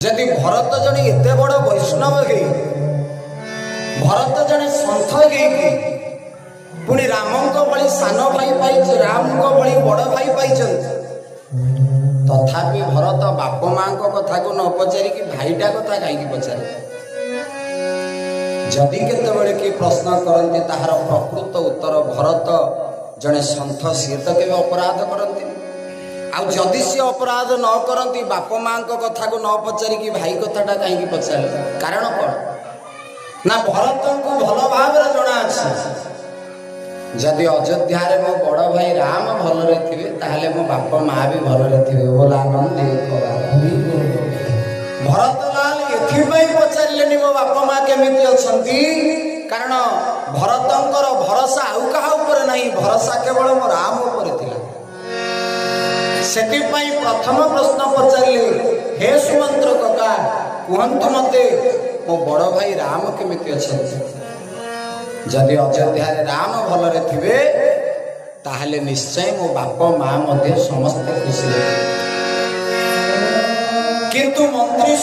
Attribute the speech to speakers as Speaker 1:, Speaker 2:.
Speaker 1: जदि भरत जने एते बड़ वैष्णव है, भरत जने संत है, पुणी राम भली सान भाई पाई, राम भली बड़ भाई पाई, तथापि भरत बाप माँ कथा को न पचारिकी भाईटा कथा कहीं पचारे। जदि केतबेले कि प्रश्न करती ताहार प्रकृत उत्तर भरत जने संत सी तो केवे अपराध करती। आदि सी अपराध न करती बाप माँ कथा को न पचारिकी भाई कथाटा कहीं पचारे, कारण कौन ना भरत को भल भाव जना अच्छे। जदि अयोध्या रे मो बड़ भाई राम भलरे थिबे ताहले मो बाप माँ भी भलरे थिबे। बोला आनंद भरत लाल एथिपाई पचारिलेनि मो बाप माँ केमिति अछंती, कारण भरतंकर भरोसा आउ कहा ऊपर नहीं, भरोसा केवल मो राम ऊपर थिला। सेतिपाई प्रथम प्रश्न पचारिले, हे सुमंत्र कका कहंतु मते मो बड़ भाई राम केमिति अछंती। जदि अयोध्या रे राम भलरे थिबे ताहले निश्चय मो बाप माँ मध्य समस्त खुशी। किंतु मंत्री